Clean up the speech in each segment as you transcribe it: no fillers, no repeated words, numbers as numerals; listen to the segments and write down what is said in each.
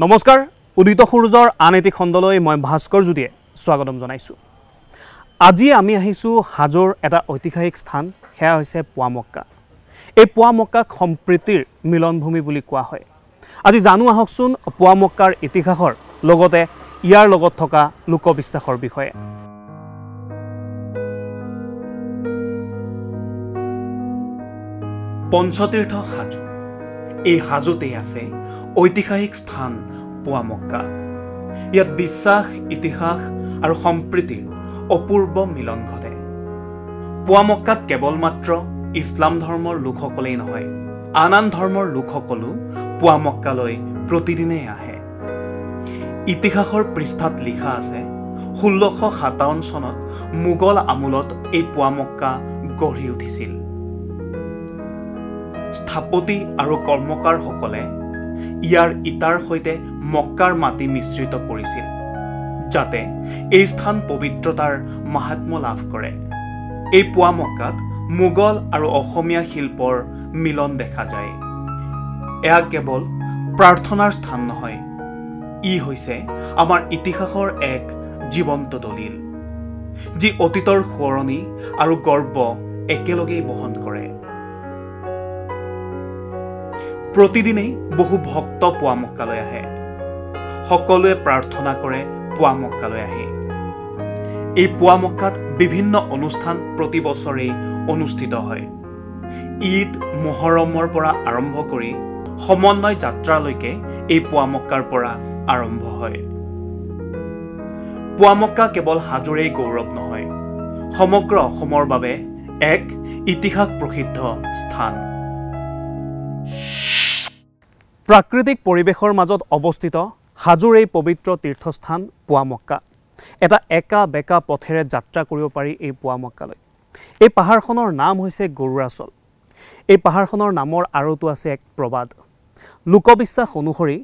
নমস্কাৰ উদিত সূৰ্যৰ আন এটি খণ্ডলৈ মই ভাস্কৰ জ্যোতিয়ে স্বাগতম জনাইছোঁ। আজি আমি আহিছোঁ হাজোৰ এটা ঐতিহাসিক স্থান, সেয়া হৈছে পুৱামক্কা। এই পুৱামক্কাক সম্প্ৰীতিৰ মিলনভূমি বুলি কোৱা হয়। আজি জানো আহকচোন পুৱামক্কাৰ ইতিহাসৰ লগতে ইয়াৰ লগত থকা লোকবিশ্বাসৰ বিষয়ে। পঞ্চতীৰ্থ হাজো, এই হাজোতেই আছে ঐতিহাসিক স্থান পুৱামক্কা। ইয়াত বিশ্বাস, ইতিহাস আৰু সম্প্ৰীতিৰ অপূৰ্ব মিলন ঘটে। পুৱামক্কাত কেৱল মাত্ৰ ইছলাম ধৰ্মৰ লোকসকলেই নহয়, আন আন ধৰ্মৰ লোকসকলো পুৱামক্কালৈ প্ৰতিদিনেই আহে। ইতিহাসৰ পৃষ্ঠাত লিখা আছে 1657 চনত মোগল আমোলত এই পুৱামক্কা গঢ়ি উঠিছিল। স্থাপতি আৰু কৰ্মকাৰসকলে ইয়াৰ ইটাৰ সৈতে মক্কাৰ মাটি মিশ্ৰিত কৰিছিল, যাতে এই স্থান পবিত্ৰতাৰ মাহাত্ম্য লাভ কৰে। এই পুৱামক্কাত মোগল আৰু অসমীয়া শিল্পৰ মিলন দেখা যায়। এয়া কেৱল প্ৰাৰ্থনাৰ স্থান নহয়, ই হৈছে আমাৰ ইতিহাসৰ এক জীৱন্ত দলিল, যি অতীতৰ সোঁৱৰণি আৰু গৰ্ব একেলগেই বহন কৰে। প্ৰতিদিনেই বহু ভক্ত পুৱামক্কালৈ আহে। সকলোৱে প্ৰাৰ্থনা কৰে, পুৱামক্কালৈ আহে। এই পুৱামক্কাত বিভিন্ন অনুষ্ঠান প্ৰতি বছৰেই অনুষ্ঠিত হয়। ঈদ, মহৰমৰ পৰা আৰম্ভ কৰি সমন্বয় যাত্ৰালৈকে এই পুৱামক্কাৰ পৰা আৰম্ভ হয়। পুৱামক্কা কেৱল হাজোৰেই গৌৰৱ নহয়, সমগ্ৰ অসমৰ বাবে এক ইতিহাস প্ৰসিদ্ধ স্থান। প্ৰাকৃতিক পৰিৱেশৰ মাজত অৱস্থিত হাজোৰ এই পবিত্ৰ তীৰ্থস্থান পুৱামক্কা। এটা একা বেকা পথেৰে যাত্ৰা কৰিব পাৰি এই পুৱামক্কালৈ। এই পাহাৰখনৰ নাম হৈছে গৰুৰাচল। এই পাহাৰখনৰ নামৰ আঁৰতো আছে এক প্ৰবাদ। লোকবিশ্বাস অনুসৰি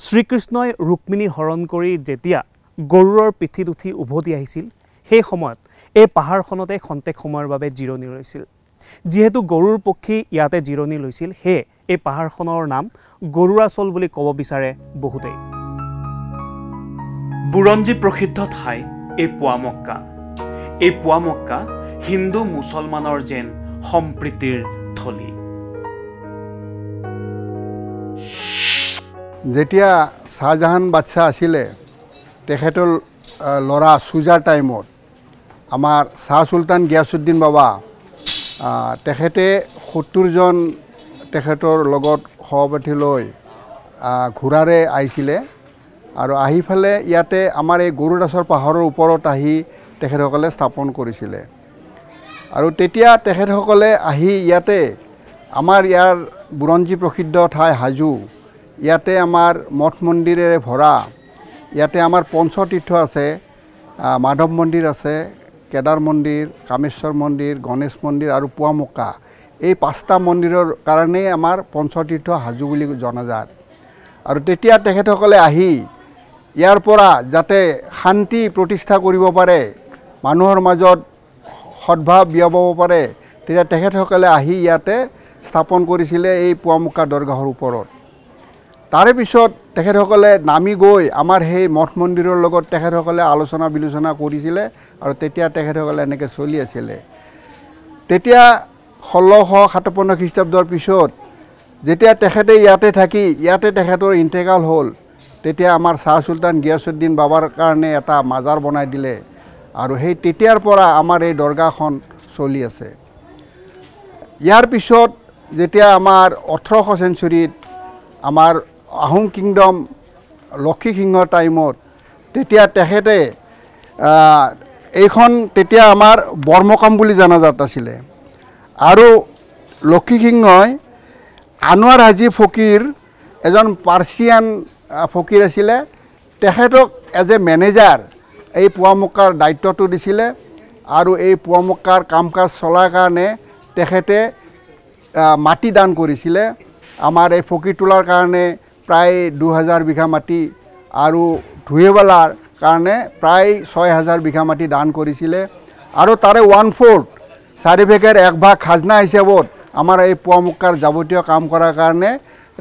শ্ৰীকৃষ্ণই ৰুক্মিণী হৰণ কৰি যেতিয়া গৰুৰৰ পিঠিত উঠি উভতি আহিছিল, সেই সময়ত এই পাহাৰখনতে খন্তেক সময়ৰ বাবে জিৰণি লৈছিল। যিহেতু গৰুৰ পক্ষী ইয়াতে জিৰণি লৈছিল, সেয়ে এই পাহাৰখনৰ নাম গৰুৰাচল বুলি ক'ব বিচাৰে বহুতেই। বুৰঞ্জী প্ৰসিদ্ধ ঠাই এই পুৱামক্কা। এই পুৱামক্কা হিন্দু মুছলমানৰ যেন সম্প্ৰীতিৰ থলী। যেতিয়া শ্বাহজাহান বাদশ্বাহ আছিলে, তেখেতৰ ল'ৰা চুজাৰ টাইমত আমাৰ শ্বাহ চুলতান গিয়াছুদ্দিন বাবা তেখেতে 70জন তেখেতৰ লগত সহপাঠী লৈ ঘোঁৰাৰে আহিছিলে আৰু আহি পেলাই ইয়াতে আমাৰ এই গৰুৰাচৰ পাহাৰৰ ওপৰত আহি তেখেতসকলে স্থাপন কৰিছিলে। আৰু তেতিয়া তেখেতসকলে আহি ইয়াতে আমাৰ ইয়াৰ বুৰঞ্জী প্ৰসিদ্ধ ঠাই হাজো, ইয়াতে আমাৰ মঠ মন্দিৰেৰে ভৰা। ইয়াতে আমাৰ পঞ্চতীৰ্থ আছে, মাধৱ মন্দিৰ আছে, কেদাৰ মন্দিৰ, কামেশ্বৰ মন্দিৰ, গণেশ মন্দিৰ আৰু পুৱামক্কা। এই 5টা মন্দিৰৰ কাৰণেই আমাৰ পঞ্চতীৰ্থ হাজো বুলি জনাজাত। আৰু তেতিয়া তেখেতসকলে আহি ইয়াৰ পৰা যাতে শান্তি প্ৰতিষ্ঠা কৰিব পাৰে, মানুহৰ মাজত সদ্ভাৱ বিয়পাব পাৰে, তেতিয়া তেখেতসকলে আহি ইয়াতে স্থাপন কৰিছিলে এই পুৱামক্কা দৰগাহৰ ওপৰত। তাৰে পিছত তেখেতসকলে নামি গৈ আমাৰ সেই মঠ মন্দিৰৰ লগত তেখেতসকলে আলোচনা বিলোচনা কৰিছিলে আৰু তেতিয়া তেখেতসকলে এনেকৈ চলি আছিলে। তেতিয়া 1657 খ্ৰীষ্টাব্দৰ পিছত যেতিয়া তেখেতে ইয়াতে থাকি ইয়াতে তেখেতৰ ইন্তেকাল হ'ল, তেতিয়া আমাৰ শ্বাহ চুলতান গিয়াছুদ্দিন বাবাৰ কাৰণে এটা মাজাৰ বনাই দিলে আৰু সেই তেতিয়াৰ পৰা আমাৰ এই দৰগাহখন চলি আছে। ইয়াৰ পিছত যেতিয়া আমাৰ 18শ চেঞ্চুৰীত আমাৰ আহোম কিংডম লক্ষী সিংহৰ টাইমত তেতিয়া তেখেতে এইখন তেতিয়া আমাৰ বৰ্মকাম বুলি জনাজাত আছিলে। আৰু লক্ষী সিংহই আনোৱাৰ হাজী ফকীৰ, এজন পাৰ্চিয়ান ফকীৰ আছিলে, তেখেতক এজ এ মেনেজাৰ এই পুৱামক্কাৰ দায়িত্বটো দিছিলে। আৰু এই পুৱামক্কাৰ কাম কাজ চলাৰ কাৰণে তেখেতে মাটি দান কৰিছিলে। আমাৰ এই ফকীৰ তোলাৰ কাৰণে প্ৰায় 2000 বিঘা মাটি আৰু ধুৱেৱালাৰ কাৰণে প্ৰায় 6000 বিঘা মাটি দান কৰিছিলে। আৰু তাৰে 1/4 4ভাগৰ 1 ভাগ খাজনা হিচাপত আমাৰ এই পুৱামক্কাৰ যাৱতীয় কাম কৰাৰ কাৰণে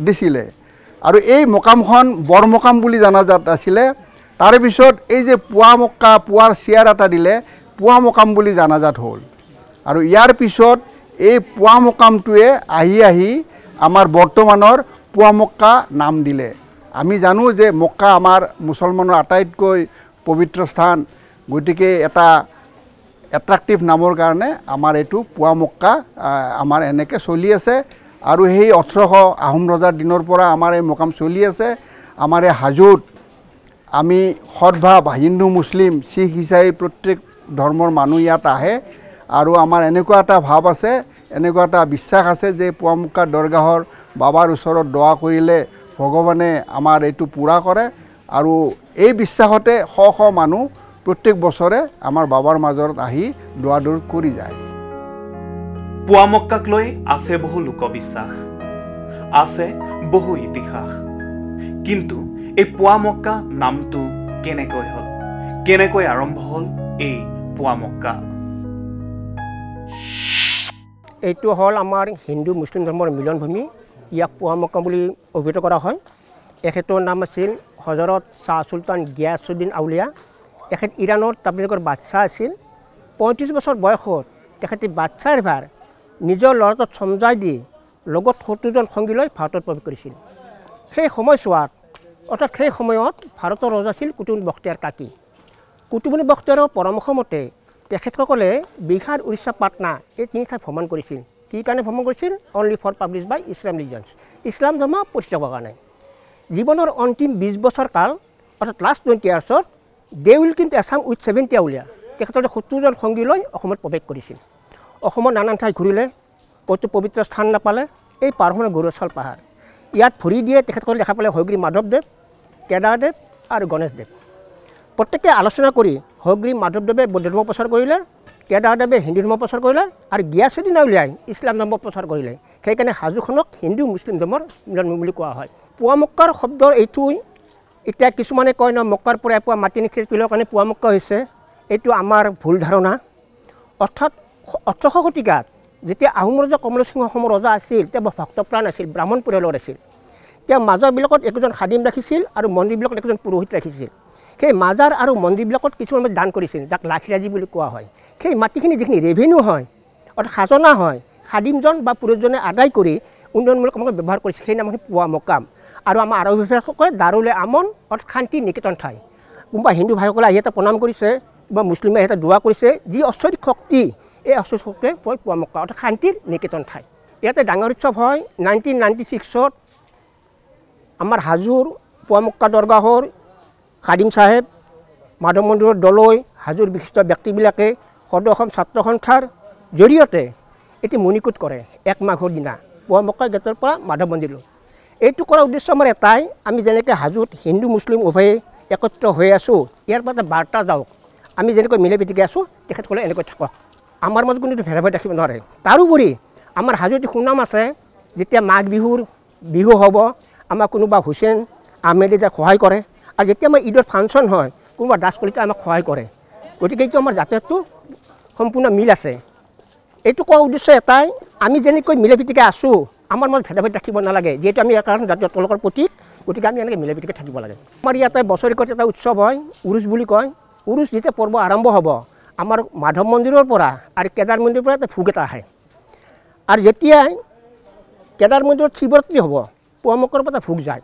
দিছিলে। আৰু এই মকামখন বৰমকাম বুলি জনাজাত আছিলে। তাৰে পিছত এই যে পুৱা মক্কা পুৱাৰ চেয়াৰ এটা দিলে পুৱা মকাম বুলি জনাজাত হ'ল। আৰু ইয়াৰ পিছত এই পুৱা মকামটোৱে আহি আমাৰ বৰ্তমানৰ পুৱা মক্কা নাম দিলে। আমি জানো যে মক্কা আমাৰ মুছলমানৰ আটাইতকৈ পবিত্ৰ স্থান, গতিকে এটা এট্ৰাক্টিভ নামৰ কাৰণে আমাৰ এইটো পুৱা মক্কা আমাৰ এনেকৈ চলি আছে। আৰু সেই 1800 আহোম ৰজাৰ দিনৰ পৰা আমাৰ এই মকাম চলি আছে। আমাৰ এই হাজোত আমি সদভাৱ হিন্দু মুছলিম শিখ ইছাই প্ৰত্যেক ধৰ্মৰ মানুহ ইয়াত আহে। আৰু আমাৰ এনেকুৱা এটা ভাৱ আছে, এনেকুৱা এটা বিশ্বাস আছে যে পুৱা মক্কা দৰগাহৰ বাবাৰ ওচৰত দোৱা কৰিলে ভগৱানে আমাৰ এইটো পূৰা কৰে। আৰু এই বিশ্বাসতে শ মানুহ প্ৰত্যেক বছৰে আমাৰ বাবাৰ মাজত আহি দোৱা দৌৰ কৰি যায়। পুৱা মক্কাক লৈ আছে বহু লোকবিশ্বাস, আছে বহু ইতিহাস। কিন্তু এই পুৱা মক্কা নামটো কেনেকৈ হ'ল, কেনেকৈ আৰম্ভ হ'ল এই পুৱা মক্কা? এইটো হ'ল আমাৰ হিন্দু মুছলিম ধৰ্মৰ মিলনভূমি। ইয়াক পুৱা মক্কা বুলি অভিহিত কৰা হয়। এখেতৰ নাম আছিল হজৰত শ্বাহ চুলতান গিয়াছুদ্দিন আউলিয়া। এখেত ইৰাণৰ তাবলিগৰ বাদশ্বাহ আছিল। 35 বছৰ বয়সত তেখেতে বাদশ্বাহৰ ভাৰ নিজৰ ল'ৰাটোক চমজাই দি লগত 70জন সঙ্গী লৈ ভাৰতত প্ৰৱেশ কৰিছিল। সেই সময়ছোৱাত অৰ্থাৎ সেই সময়ত ভাৰতৰ ৰজা আছিল কুতুব বখতিয়াৰ কাকী। কুতুব বখতিয়াৰৰ পৰামৰ্শ মতে তেখেতসকলে বিহাৰ, উৰিষ্যা, পাটনা এই 3 ঠাই ভ্ৰমণ কৰিছিল। কি কাৰণে ভ্ৰমণ কৰিছিল? Only for publish by Islam religions, ইছলাম ধৰ্ম প্ৰতিষ্ঠাৰ কাৰণে। জীৱনৰ অন্তিম 20 বছৰ কাল অৰ্থাৎ লাষ্ট 20 ইয়াৰ্ছত they will come Assam with 70 আউলিয়া তেখেতসকলে 70জন সঙ্গী লৈ অসমত প্ৰৱেশ কৰিছিল। অসমৰ নানান ঠাই ঘূৰিলে, ক'তো পবিত্ৰ স্থান নাপালে। এই পাহাৰখনৰ গৌৰৱশাল পাহাৰ, ইয়াত ভৰি দিয়ে তেখেতসকলে দেখা পালে হয়গ্ৰীৱ মাধৱদেৱ, কেদাৰদেৱ আৰু গণেশদেৱ। প্ৰত্যেকে আলোচনা কৰি হয়গ্ৰীৱ মাধৱদেৱে বৌদ্ধ ধৰ্ম প্ৰচাৰ কৰিলে, কেদাৰদেৱে হিন্দু ধৰ্ম প্ৰচাৰ কৰিলে আৰু গিয়াছুদ্দিন আউলিয়াই ইছলাম ধৰ্ম প্ৰচাৰ কৰিলে। সেইকাৰণে হাজোখনক হিন্দু মুছলিম ধৰ্মৰ মিলনভূমি বুলি কোৱা হয়। পুৱা মক্কাৰ শব্দৰ এইটোই, এতিয়া কিছুমানে কয় ন মক্কাৰ পৰা এপুৱা মাটি নিক্ষেপ কৰিবৰ কাৰণে পুৱা মক্কা হৈছে। এইটো আমাৰ ভুল ধাৰণা। অৰ্থাৎ 1800 শতিকাত যেতিয়া আহোম ৰজা কমল সিংহ অসমৰ ৰজা আছিল, তেওঁ ভক্তপ্ৰাণ আছিল, ব্ৰাহ্মণ পৰিয়ালৰ আছিল। তেওঁ মাজাৰবিলাকত একোজন খাদিম ৰাখিছিল আৰু মন্দিৰবিলাকত একোজন পুৰোহিত ৰাখিছিল। সেই মাজাৰ আৰু মন্দিৰবিলাকত কিছুমান দান কৰিছিল, যাক লাখিৰাজি বুলি কোৱা হয়। সেই মাটিখিনি যিখিনি ৰেভিনিউ হয় অৰ্থাৎ খাজনা হয়, খাদিমজন বা পুৰোহিতজনে আদায় কৰি উন্নয়নমূলক কামত ব্যৱহাৰ কৰিছিল। সেই নাম পুৱা মক্কাম। আৰু আমাৰ আৰবী ভাষাসকলে দাৰুল আমন অৰ্থাৎ শান্তিৰ নিকেতন ঠাই। কোনোবা হিন্দু ভাইসকলে আহি এটা প্ৰণাম কৰিছে বা মুছলিমে আহি এটা দোৱা কৰিছে, যি ঐশ্বৰিক শক্তি, এই ঐশ্বৰিক শক্তিয়ে কয় পুৱা মক্কা অৰ্থাৎ শান্তিৰ নিকেতন ঠাই। ইয়াতে ডাঙৰ উৎসৱ হয় 1996ত আমাৰ হাজোৰ পুৱা মক্কা দৰগাহৰ খাদিম চাহেব, মাধৱ মন্দিৰৰ দলৈ, হাজোৰ বিশিষ্ট ব্যক্তিবিলাকে সদৌ অসম ছাত্ৰ সন্থাৰ জৰিয়তে এটি মণিকূট কৰে 1 মাঘৰ দিনা পুৱা মক্কা গেটৰ পৰা মাধৱ মন্দিৰলৈ। এইটো কৰাৰ উদ্দেশ্য আমাৰ এটাই, আমি যেনেকৈ হাজোত হিন্দু মুছলিম উভয়ে একত্ৰ হৈ আছোঁ, ইয়াৰ পৰা এটা বাৰ্তা যাওক, আমি যেনেকৈ মিলি পিটিকে আছোঁ তেখেতসকলে এনেকৈ থাকক, আমাৰ মাজত কোনো ভেদাভেদ ৰাখিব নোৱাৰে। তাৰোপৰি আমাৰ হাজোত সুনাম আছে, যেতিয়া মাঘ বিহু হ'ব, আমাক কোনোবা হুছেইন আহমেদে যে সহায় কৰে, আৰু যেতিয়া আমাৰ ঈদৰ ফাংচন হয় কোনোবা দাস কলিতাই আমাক সহায় কৰে। গতিকে এইটো আমাৰ যাতায়াতটো সম্পূৰ্ণ মিল আছে। এইটো কোৱাৰ উদ্দেশ্য এটাই, আমি যেনেকৈ মিলি পিটিকে আছোঁ, আমাৰ মাজত ভেদাভেদ ৰাখিব নালাগে, যিহেতু আমি একাখন জাতীয় তেওঁলোকৰ প্ৰতীক, গতিকে আমি এনেকৈ মিলি পিটিকে থাকিব লাগে। আমাৰ ইয়াতে বছৰেকত এটা উৎসৱ হয়, উৰুচ বুলি কয়। উৰুচ যেতিয়া পৰ্ব আৰম্ভ হ'ব, আমাৰ মাধৱ মন্দিৰৰ পৰা আৰু কেদাৰ মন্দিৰৰ পৰা এটা ভোগ এটা আহে। আৰু যেতিয়াই কেদাৰ মন্দিৰত শিৱৰাত্ৰি হ'ব, পুৱা মক্কাৰ পৰা এটা ভোগ যায়।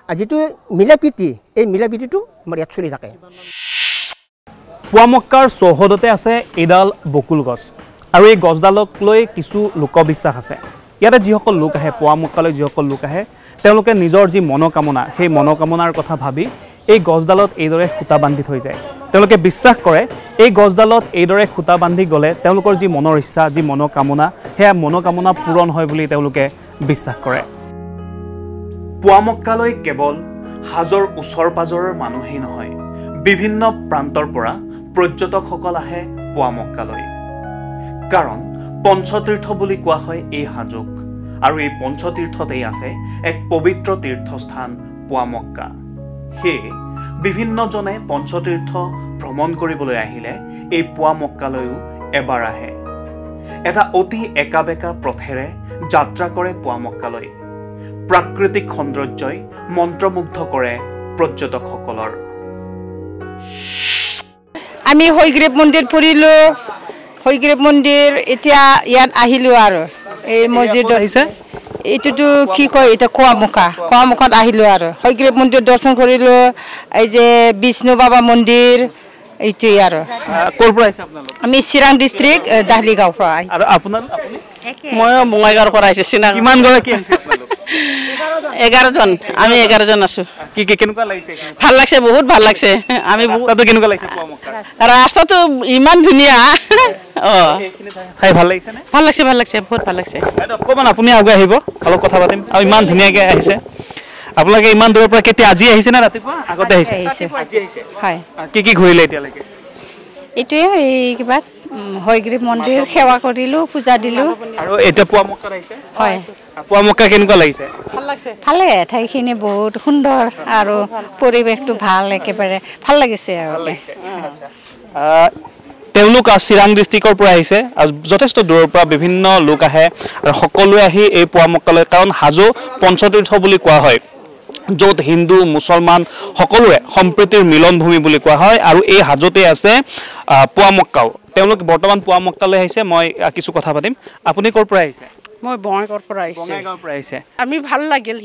আৰু যিটো মিলাপ্ৰীতি, এই মিলাপ্ৰীতিটো আমাৰ ইয়াত চলি থাকে। পুৱা মক্কাৰ চৌহদতে আছে এডাল বকুল গছ, আৰু এই গছডালক লৈ কিছু লোকবিশ্বাস আছে। ইয়াতে যিসকল লোক আহে, পুৱা মক্কালৈ যিসকল লোক আহে, তেওঁলোকে নিজৰ যি মনোকামনা, সেই মনোকামনাৰ কথা ভাবি এই গছডালত এইদৰে সূতা বান্ধি থৈ যায়। তেওঁলোকে বিশ্বাস কৰে এই গছডালত এইদৰে সূতা বান্ধি গ'লে তেওঁলোকৰ যি মনৰ ইচ্ছা, যি মনোকামনা, সেয়া মনোকামনা পূৰণ হয় বুলি তেওঁলোকে বিশ্বাস কৰে। পুৱা মক্কালৈ কেৱল হাজোৰ ওচৰ পাজৰৰ মানুহেই নহয়, বিভিন্ন প্ৰান্তৰ পৰা পৰ্যটকসকল আহে পুৱা মক্কালৈ। কাৰণ পঞ্চতীৰ্থ বুলি কোৱা হয় এই হাজোক, আৰু এই পঞ্চতীৰ্থতেই আছে এক পবিত্ৰ তীৰ্থস্থান পুৱা মক্কা। সেয়ে বিভিন্নজনে পঞ্চতীৰ্থ ভ্ৰমণ কৰিবলৈ আহিলে এই পুৱা মক্কালৈও এবাৰ আহে। এটা অতি একা বেকা পথেৰে যাত্ৰা কৰে পুৱা মক্কালৈ। প্ৰাকৃতিক সৌন্দৰ্যই মন্ত্ৰমুগ্ধ কৰে পৰ্যটকসকলৰ। আমি হয়গ্ৰীৱ মন্দিৰ ফুৰিলোঁ, হয়গ্ৰীৱ মন্দিৰ এতিয়া ইয়াত আহিলোঁ আৰু এই মছজিদত আহিছে এইটোতো কি কয় এতিয়া কোৱামুখাত আহিলোঁ আৰু হয়গ্ৰীৱ মন্দিৰ দৰ্শন কৰিলোঁ, এই যে বিষ্ণু বাবা মন্দিৰ এইটোৱেই আৰু। ক'ৰ পৰা আহিছে আপোনালোক? আমি চিৰাং ডিষ্ট্ৰিক্ট দাহলিগাঁৱৰ পৰা আহিছোঁ। আৰু আপোনাৰ ময়ো বঙাইগাঁৱৰ পৰা আহিছোঁ। চিনাকি কিমান গৰাকী আহিছে আপোনালোক? 11জন, আমি 11জন আছোঁ। কি কেনেকুৱা লাগিছে? ভাল লাগছে, বহুত ভাল লাগছে। আমি ৰাস্তাটো কেনেকুৱা লাগিছে? পুৱামক্কা ৰাস্তাটো ইমান ধুনীয়া। অঁ, খাই ভাল লাগিছে নে? ভাল লাগছে, ভাল লাগছে, বহুত ভাল লাগছে। অকণমান আপুনি আগুৱাই আহিব, অলপ কথা পাতিম। আৰু ইমান ধুনীয়াকৈ আহিছে আপোনালোকে, ইমান দূৰৰ পৰা কেতিয়া আজি আহিছে নে ৰাতিপুৱা আগতে আহিছে? আজি আহিছে। হয়, কি ঘূৰিলে এতিয়ালৈকে? এইটোৱে এই কিবা হয়গ্ৰীৱ মন্দিৰ সেৱা কৰিলোঁ, পূজা দিলোঁ। আৰু এতিয়া পুৱামক্কাত আহিছে? হয়, পুৱামক্কা কেনেকুৱা লাগিছে? ভালে, ঠাইখিনি বহুত সুন্দৰ আৰু পৰিৱেশটো ভাল, একেবাৰে ভাল লাগিছে আৰু। তেওঁলোক চিৰাং ডিষ্ট্ৰিক্টৰ পৰা আহিছে আৰু যথেষ্ট দূৰৰ পৰা বিভিন্ন লোক আহে আৰু সকলোৱে আহি এই পুৱামক্কালৈ, কাৰণ হাজো পঞ্চতীৰ্থ বুলি কোৱা হয়, য'ত হিন্দু মুছলমান সকলোৰে সম্প্ৰীতিৰ মিলনভূমি বুলি কোৱা হয়। আৰু এই হাজোতে আছে পুৱামক্কাও। তেওঁলোক বৰ্তমান পুৱামক্কালৈ আহিছে। মই কিছু কথা পাতিম। আপুনি ক'ৰ পৰা আহিছে? মই বঙাইগাঁৱৰ পৰা আহিছোঁ। বঙাইগাঁৱৰ পৰা আহিছে। আমি ভাল লাগিল,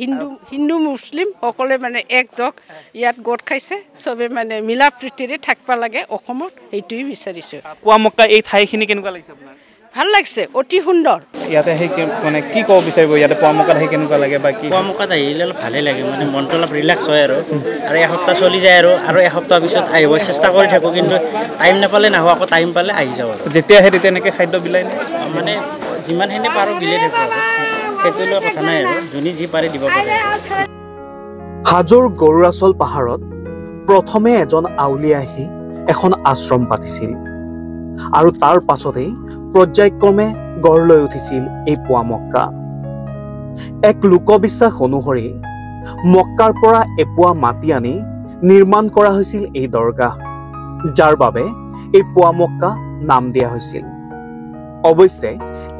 হিন্দু মুছলিম সকলোৱে মানে একজগ ইয়াত গোট খাইছে, চবে মানে মিলা প্ৰীতিৰে থাকিব লাগে অসমত, সেইটোৱে বিচাৰিছোঁ। পুৱামক্কা এই ঠাইখিনি কেনেকুৱা লাগিছে আপোনাৰ? ভাল লাগছে, অতি সুন্দৰ। ইয়াতে আহি মানে কি ক'ব বিচাৰিব, ইয়াতে পুৱামক্কাত আহি কেনেকুৱা লাগে বা কি? পুৱামক্কাত আহিলে অলপ ভালেই লাগে, মানে মনটো অলপ ৰিলেক্স হয় আৰু এসপ্তাহ চলি যায় আৰু এসপ্তাহ পিছত আহিব চেষ্টা কৰি থাকোঁ, কিন্তু টাইম নাপালে নাহোঁ, আকৌ টাইম পালে আহি যাওঁ আৰু। যেতিয়া আহে তেতিয়া এনেকৈ খাদ্য বিলাই নে? মানে যিমানখিনি পাৰোঁ বিলাই থাকোঁ আৰু, সেইটো লৈ কথা নাই আৰু, যোনে যি পাৰে দিব পাৰে। হাজোৰ গৰুৰাচল পাহাৰত প্ৰথমে এজন আউলিয়াই আহি এখন আশ্ৰম পাতিছিল আৰু তাৰ পাছতেই পৰ্যায়ক্ৰমে গঢ় লৈ উঠিছিল এই পুৱামক্কা। এক লোকবিশ্বাস অনুসৰি মক্কাৰ পৰা এপোৱা মাটি আনি নিৰ্মাণ কৰা হৈছিল এই দৰগাহ, যাৰ বাবে এই পুৱামক্কা নাম দিয়া হৈছিল। অৱশ্যে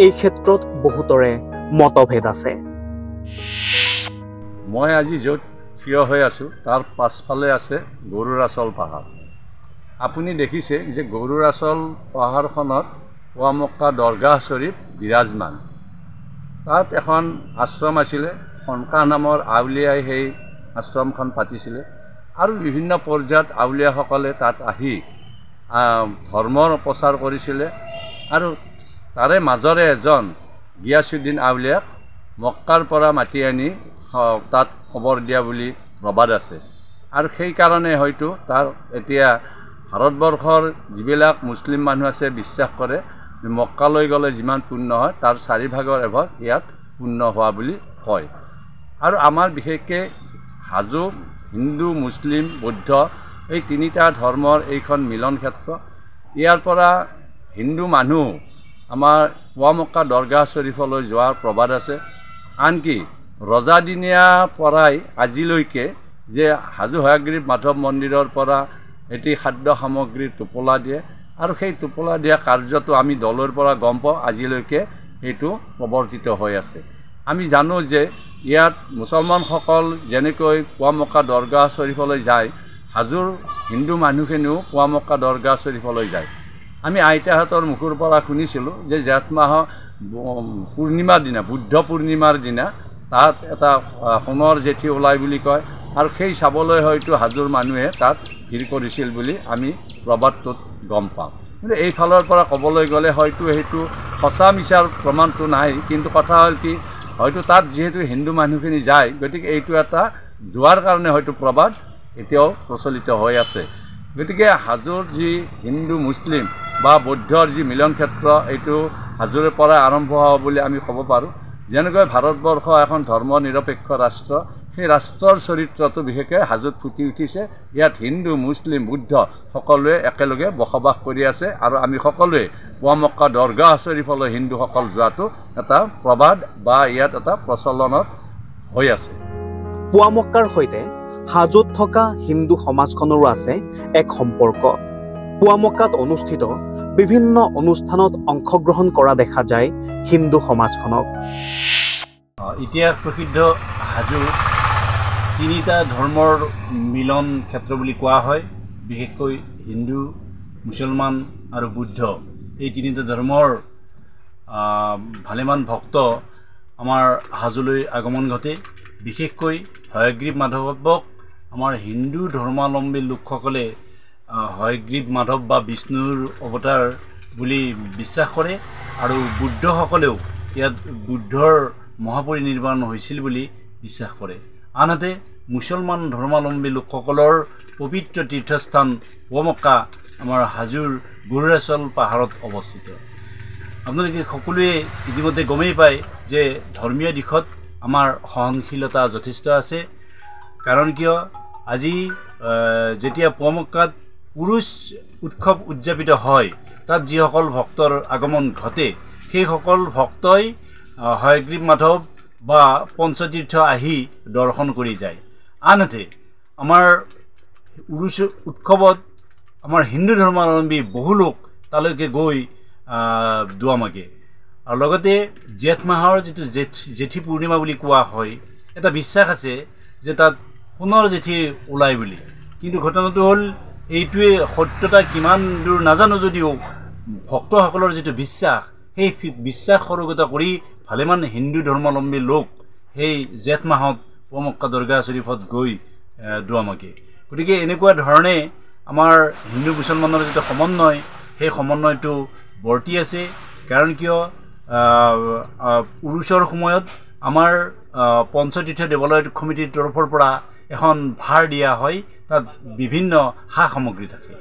এই ক্ষেত্ৰত বহুতৰে মতভেদ আছে। মই আজি য'ত থিয় হৈ আছোঁ তাৰ পাছফালে আছে গৰুৰাচল পাহাৰ। আপুনি দেখিছে যে গৰুৰাচল পাহাৰখনত পুৱামক্কা দৰগাহ শ্বৰীফ বিৰাজমান। তাত এখন আশ্ৰম আছিলে, খনকাহ নামৰ আউলিয়াই সেই আশ্ৰমখন পাতিছিলে আৰু বিভিন্ন পৰ্যায়ত আউলিয়াসকলে তাত আহি ধৰ্মৰ প্ৰচাৰ কৰিছিলে। আৰু তাৰে মাজৰে এজন গিয়াছুদ্দিন আউলিয়াক মক্কাৰ পৰা মাতি আনি তাত খবৰ দিয়া বুলি প্ৰবাদ আছে। আৰু সেইকাৰণে হয়তো তাৰ এতিয়া ভাৰতবৰ্ষৰ যিবিলাক মুছলিম মানুহ আছে বিশ্বাস কৰে যে মক্কালৈ গ'লে যিমান পুণ্য হয় তাৰ 4ভাগৰ এভাগ ইয়াত পুণ্য হোৱা বুলি কয়। আৰু আমাৰ বিশেষকৈ হাজো হিন্দু মুছলিম বৌদ্ধ এই তিনিটা ধৰ্মৰ এইখন মিলন ক্ষেত্ৰ। ইয়াৰ পৰা হিন্দু মানুহ আমাৰ পুৱামক্কা দৰগাহ শ্বৰীফলৈ যোৱাৰ প্ৰবাদ আছে। আনকি ৰজাদিনীয়াৰ পৰাই আজিলৈকে যে হাজো হয়গ্ৰীৱ মাধৱ মন্দিৰৰ পৰা এটি খাদ্য সামগ্ৰীৰ টোপোলা দিয়ে আৰু সেই টোপোলা দিয়া কাৰ্যটো আমি দলৰ পৰা গম পাওঁ, আজিলৈকে সেইটো প্ৰৱৰ্তিত হৈ আছে। আমি জানো যে ইয়াত মুছলমানসকল যেনেকৈ পুৱামক্কা দৰগাহ শ্বৰীফলৈ যায়, হাজোৰ হিন্দু মানুহখিনিও পুৱামক্কা দৰগাহ শ্বৰীফলৈ যায়। আমি আইতাহঁতৰ মুখৰ পৰা শুনিছিলোঁ যে জেঠ মাহৰ পূৰ্ণিমাৰ দিনা, বুদ্ধ পূৰ্ণিমাৰ দিনা তাত এটা সোণৰ জেঠী ওলায় বুলি কয় আৰু সেই চাবলৈ হয়তো হাজোৰ মানুহে তাত ভিৰ কৰিছিল বুলি আমি প্ৰবাদটোত গম পাওঁ। কিন্তু এইফালৰ পৰা ক'বলৈ গ'লে হয়তো সেইটো সঁচা মিছাৰ প্ৰমাণটো নাই, কিন্তু কথা হ'ল কি হয়তো তাত যিহেতু হিন্দু মানুহখিনি যায়, গতিকে এইটো এটা যোৱাৰ কাৰণে হয়তো প্ৰবাদ এতিয়াও প্ৰচলিত হৈ আছে। গতিকে হাজোৰ যি হিন্দু মুছলিম বা বৌদ্ধৰ যি মিলন ক্ষেত্ৰ, এইটো হাজোৰে পৰা আৰম্ভ হোৱা বুলি আমি ক'ব পাৰোঁ। যেনেকৈ ভাৰতবৰ্ষ এখন ধৰ্ম নিৰপেক্ষ ৰাষ্ট্ৰ, সেই ৰাষ্ট্ৰৰ চৰিত্ৰটো বিশেষকৈ হাজোত ফুটি উঠিছে। ইয়াত হিন্দু মুছলিম বুদ্ধ সকলোৱে একেলগে বসবাস কৰি আছে আৰু আমি সকলোৱে পুৱামক্কা দৰগাহ শ্বৰীফলৈ হিন্দুসকল যোৱাটো এটা প্ৰবাদ বা ইয়াত এটা প্ৰচলনত হৈ আছে। পুৱামক্কাৰ সৈতে হাজোত থকা হিন্দু সমাজখনৰো আছে এক সম্পৰ্ক। পুৱামক্কাত অনুষ্ঠিত বিভিন্ন অনুষ্ঠানত অংশগ্ৰহণ কৰা দেখা যায় হিন্দু সমাজখনক। ইতিহাস প্ৰসিদ্ধ হাজো তিনিটা ধৰ্মৰ মিলন ক্ষেত্ৰ বুলি কোৱা হয়। বিশেষকৈ হিন্দু, মুছলমান আৰু বুদ্ধ এই তিনিটা ধৰ্মৰ ভালেমান ভক্ত আমাৰ হাজোলৈ আগমন ঘটে। বিশেষকৈ হয়গ্ৰীৱ মাধৱক আমাৰ হিন্দু ধৰ্মাৱলম্বী লোকসকলে হয়গ্ৰীৱ মাধৱ বা বিষ্ণুৰ অৱতাৰ বুলি বিশ্বাস কৰে আৰু বুদ্ধসকলেও ইয়াত বুদ্ধৰ মহাপৰিনিৰ্বাণ হৈছিল বুলি বিশ্বাস কৰে। আনহাতে মুছলমান ধৰ্মাৱলম্বী লোকসকলৰ পবিত্ৰ তীৰ্থস্থান পুৱামক্কা আমাৰ হাজোৰ গৰুৰাচল পাহাৰত অৱস্থিত। আপোনালোকে সকলোৱে ইতিমধ্যে গমেই পায় যে ধৰ্মীয় দিশত আমাৰ সহনশীলতা যথেষ্ট আছে। কাৰণ কিয় আজি যেতিয়া পুৱামক্কাত উৰুচ উৎসৱ উদযাপিত হয়, তাত যিসকল ভক্তৰ আগমন ঘটে সেইসকল ভক্তই হয়গ্ৰীৱ মাধৱ বা পঞ্চতীৰ্থ আহি দৰ্শন কৰি যায়। আনহাতে আমাৰ উৰুচ উৎসৱত আমাৰ হিন্দু ধৰ্মাৱলম্বী বহু লোক তালৈকে গৈ দোৱা মাগে। আৰু লগতে জেঠ মাহৰ যিটো জেঠী পূৰ্ণিমা বুলি কোৱা হয়, এটা বিশ্বাস আছে যে তাত সোণৰ জেঠী ওলায় বুলি। কিন্তু ঘটনাটো হ'ল এইটোৱে সত্যতা কিমান দূৰ নাজানো যদিও ভক্তসকলৰ যিটো বিশ্বাস, সেই বিশ্বাস সৰুগত কৰি ভালেমান হিন্দু ধৰ্মাৱলম্বী লোক সেই জেঠ মাহত পুৱামক্কা দৰগাহ শ্বৰীফত গৈ দোৱা মাগে। গতিকে এনেকুৱা ধৰণে আমাৰ হিন্দু মুছলমানৰ যিটো সমন্বয়, সেই সমন্বয়টো বৰ্তি আছে। কাৰণ কিয় উৰুচৰ সময়ত আমাৰ পঞ্চতীৰ্থ দেৱালয় সমিতিৰ তৰফৰ পৰা এখন ভাৰ দিয়া হয়, তাত বিভিন্ন সা সামগ্ৰী থাকে।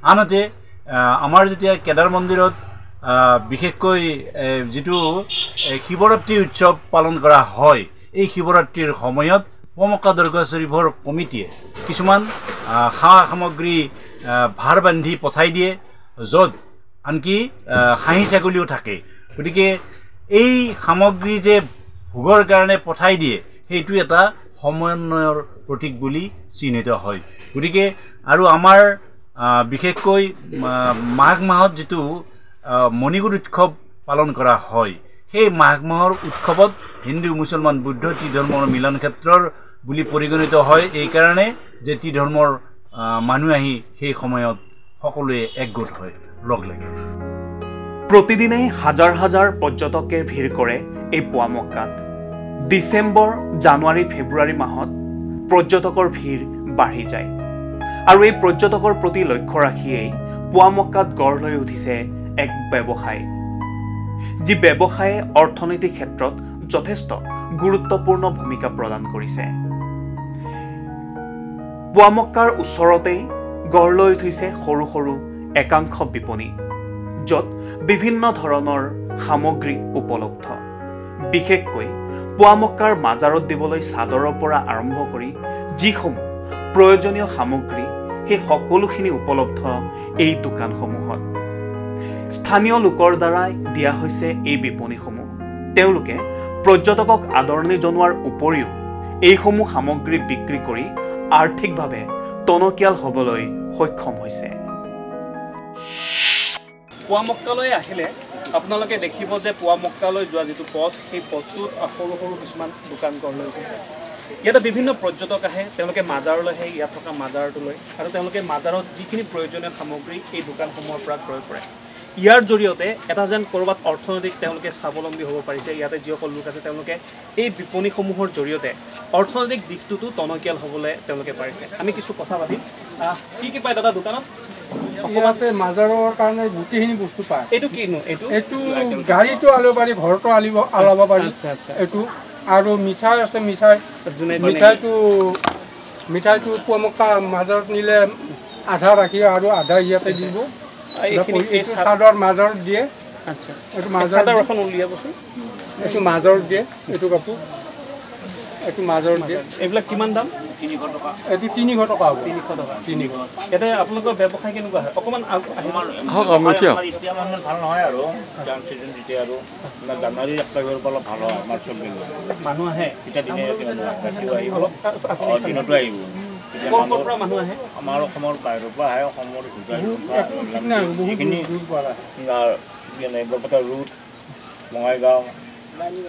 আনহাতে আমাৰ যেতিয়া কেদাৰ মন্দিৰত বিশেষকৈ যিটো শিৱৰাত্ৰি উৎসৱ পালন কৰা হয়, এই শিৱৰাত্ৰিৰ সময়ত পুৱামক্কা দৰগাহ শ্বৰীফৰ কমিটিয়ে কিছুমান সা সামগ্ৰী ভাৰ বান্ধি পঠাই দিয়ে, য'ত আনকি খাহী ছাগলীও থাকে। গতিকে এই সামগ্ৰী যে ভোগৰ কাৰণে পঠাই দিয়ে, সেইটো এটা সমন্বয়ৰ প্ৰতীক বুলি চিহ্নিত হয়। গতিকে আৰু আমাৰ বিশেষকৈ মাঘ মাহত যিটো মণিকূট উৎসৱ পালন কৰা হয়, সেই মাঘ মাহৰ উৎসৱত হিন্দু, মুছলমান, বুদ্ধ ত্ৰিধৰ্মৰ মিলন ক্ষেত্ৰৰ বুলি পৰিগণিত হয়। এইকাৰণে যে ত্ৰিধৰ্মৰ মানুহ আহি সেই সময়ত সকলোৱে একগোট হয়, লগ লাগে। প্ৰতিদিনেই হাজাৰ হাজাৰ পৰ্যটকে ভিৰ কৰে এই পুৱামক্কাত। ডিচেম্বৰ, জানুৱাৰী, ফেব্ৰুৱাৰী মাহত পৰ্যটকৰ ভিৰ বাঢ়ি যায়। আৰু এই পৰ্যটকৰ প্ৰতি লক্ষ্য ৰাখিয়েই পুৱামক্কাত গঢ় লৈ উঠিছে এক ব্যৱসায়, যি ব্যৱসায়ে অৰ্থনৈতিক ক্ষেত্ৰত যথেষ্ট গুৰুত্বপূৰ্ণ ভূমিকা প্ৰদান কৰিছে। পুৱামক্কাৰ ওচৰতেই গঢ় লৈ উঠিছে সৰু সৰু একাংশ বিপণী, য'ত বিভিন্ন ধৰণৰ সামগ্ৰী উপলব্ধ। বিশেষকৈ পুৱামক্কাৰ মাজাৰত দিবলৈ চাদৰৰ পৰা আৰম্ভ কৰি যিসমূহ প্ৰয়োজনীয় সামগ্ৰী, সেই সকলোখিনি উপলব্ধ এই দোকানসমূহত। স্থানীয় লোকৰ দ্বাৰাই দিয়া হৈছে এই বিপণীসমূহ। তেওঁলোকে পৰ্যটকক আদৰণি জনোৱাৰ উপৰিও এইসমূহ সামগ্ৰী বিক্ৰী কৰি আৰ্থিকভাৱে টনকিয়াল হ'বলৈ সক্ষম হৈছে। পুৱামক্কালৈ আহিলে আপোনালোকে দেখিব যে পুৱামক্কালৈ যোৱা যিটো পথ, সেই পথটোত সৰু সৰু কিছুমান দোকান গঢ় লৈ উঠিছে। ইয়াতে বিভিন্ন পৰ্যটক আহে, তেওঁলোকে মাজাৰলৈ আহে, ইয়াত থকা মাজাৰটোলৈ, আৰু তেওঁলোকে মাজাৰত যিখিনি প্ৰয়োজনীয় সামগ্ৰী এই দোকানসমূহৰ পৰা ক্ৰয় কৰে। ইয়াৰ জৰিয়তে এটা যেন ক'ৰবাত অৰ্থনৈতিক তেওঁলোকে স্বাৱলম্বী হ'ব পাৰিছে। ইয়াতে যিসকল লোক আছে তেওঁলোকে এই বিপণীসমূহৰ জৰিয়তে অৰ্থনৈতিক দিশটোতো টনকিয়াল হ'বলৈ তেওঁলোকে পাৰিছে। আমি কিছু কথা পাতিম। কি পায় দাদা দোকানত? ইয়াতে মাজাৰৰ কাৰণে গোটেইখিনি বস্তু পায়। এইটো কিনো? এইটো গাড়ীটো আনিব পাৰি, ঘৰতো আলাব পাৰি। এইটো আৰু মিঠাই আছে, মিঠাইটো পুৱামক্কা মাজাৰত নিলে আধা ৰাখি আৰু আধা ইয়াতে দিব। চাদৰ মাজাৰত দিয়ে। আচ্ছা, এইটো মাজাৰত এখন উলিয়াবচোন। এইটো মাজাৰত দিয়ে, এইটো কাপোৰ এইটো মাজাৰত দিয়ে। এইবিলাক কিমান দাম? 300 টকা। এইটো 300 টকা হ'ব। 300 টকা। 300। ইয়াতে আপোনালোকৰ ব্যৱসায় কেনেকুৱা হয়? অকণমান ভাল নহয় আৰু চিজন যেতিয়া আৰু জানুৱাৰী 1 তাৰিখৰ পৰা অলপ ভাল হয়। আমাৰ চব মানুহ আহে, এতিয়া দিনে দিনতো আহিব। মানুহ আহে আমাৰ অসমৰ বাহিৰৰ পৰা আহে, অসমৰ যিখিনি বৰপেটা ৰোড, বঙাইগাঁও,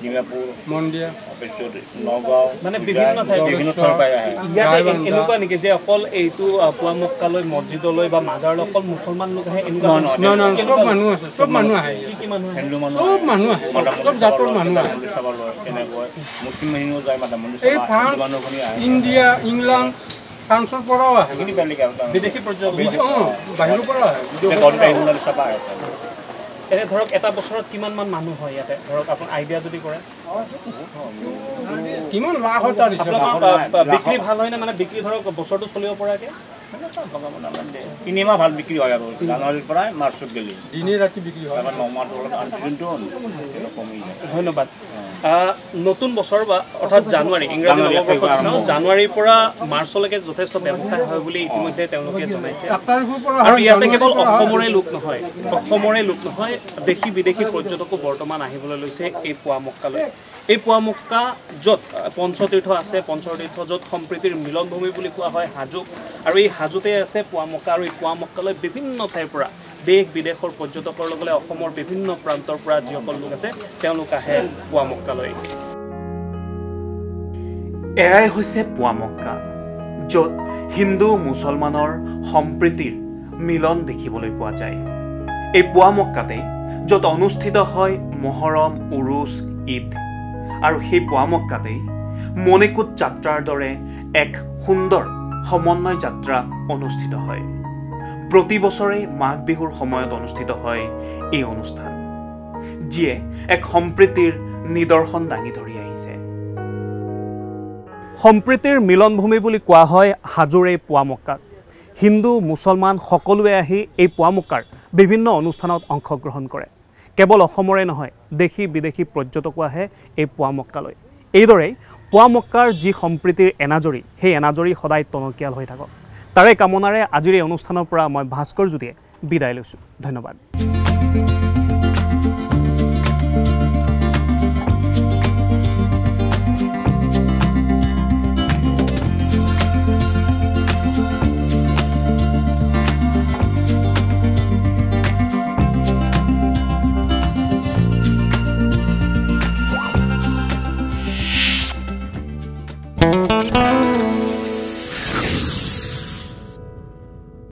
ডিমাপুৰ মন্দিয়া তাৰপিছত নগাঁও মানে বিভিন্ন ঠাইৰ বিভিন্ন ঠাইৰ পৰাই আহে ইয়াতে এনেকুৱা নেকি যে অকল এইটো পুৱা মক্কালৈ মছজিদলৈ বা মাজাৰলৈ অকল মুছলমান লোক আহে এনেকুৱা নহয় চব মানুহ আছে চব মানুহ আহে কি মানুহ হিন্দু মানুহ চব মানুহ আহে চব জাতৰ মানুহ আহে তেনেকৈ মুছলিম মানুহো যায় মাতা মন্দিৰ এই ফ্ৰান্স ইণ্ডিয়া ইংলেণ্ড ফ্ৰান্সৰ পৰাও আহে সেইখিনি বেলেগ আৰু বিদেশী পৰ্যটক বাহিৰৰ পৰা আহে এনে ধৰক এটা বছৰত কিমানমান মানুহ হয় ইয়াতে ধৰক আপুনি আইডিয়া যদি কৰে কিমান লাখ হয় তাৰ বিক্ৰী ভাল হয় নে মানে বিক্ৰী ধৰক বছৰটো চলিব পৰাকৈ 3 মাহ ভাল বিক্ৰী হয় আৰু জানুৱাৰীৰ পৰা মাৰ্চত গেলি দিনে ৰাতি বিক্ৰী হয় 9 মাহ যোনটো কমি যায় ধন্যবাদ নতুন বছৰ বা অৰ্থাৎ জানুৱাৰী ইংৰাজী নৱবৰ্ষত চাওঁ জানুৱাৰীৰ পৰা মাৰ্চলৈকে যথেষ্ট ব্যৱসায় হয় বুলি ইতিমধ্যে তেওঁলোকে জনাইছে আৰু ইয়াতে কেৱল অসমৰে লোক নহয় দেশী বিদেশী পৰ্যটকো বৰ্তমান আহিবলৈ লৈছে এই পুৱা মক্কালৈ এই পুৱা মক্কা য'ত পঞ্চতীৰ্থ আছে পঞ্চতীৰ্থ য'ত সম্প্ৰীতিৰ মিলনভূমি বুলি কোৱা হয় হাজো আৰু এই হাজোতে আছে পুৱা মক্কা আৰু এই পুৱা মক্কালৈ বিভিন্ন ঠাইৰ পৰা দেশ বিদেশৰ পৰ্যটকৰ লগতে অসমৰ বিভিন্ন প্ৰান্তৰ পৰা যিসকল লোক আছে তেওঁলোক আহে পুৱা মক্কালৈ এয়াই হৈছে পুৱা মক্কা য'ত হিন্দু মুছলমানৰ সম্প্ৰীতিৰ মিলন দেখিবলৈ পোৱা যায় এই পুৱা মক্কাতে য'ত অনুষ্ঠিত হয় মহৰম উৰুছ ঈদ আৰু সেই পুৱা মক্কাতেই মণিকূট যাত্ৰাৰ দৰে এক সুন্দৰ সমন্বয় যাত্ৰা অনুষ্ঠিত হয় প্ৰতি বছৰে মাঘ বিহুৰ সময়ত অনুষ্ঠিত হয় এই অনুষ্ঠান যিয়ে এক সম্প্ৰীতিৰ নিদৰ্শন দাঙি ধৰি আহিছে সম্প্ৰীতিৰ মিলনভূমি বুলি কোৱা হয় হাজোৰ এই পুৱা মক্কাক হিন্দু মুছলমান সকলোৱে আহি এই পুৱা মক্কাৰ বিভিন্ন অনুষ্ঠানত অংশগ্ৰহণ কৰে কেৱল অসমৰে নহয় দেশী বিদেশী পৰ্যটকো আহে এই পুৱা মক্কালৈ এইদৰেই পুৱা মক্কাৰ যি সম্প্ৰীতিৰ এনাজৰী সেই এনাজৰী সদায় টনকিয়াল হৈ থাকক তাৰে কামনাৰে আজিৰ এই অনুষ্ঠানৰ পৰা মই ভাস্কৰ জ্যোতিয়ে বিদায় লৈছোঁ ধন্যবাদ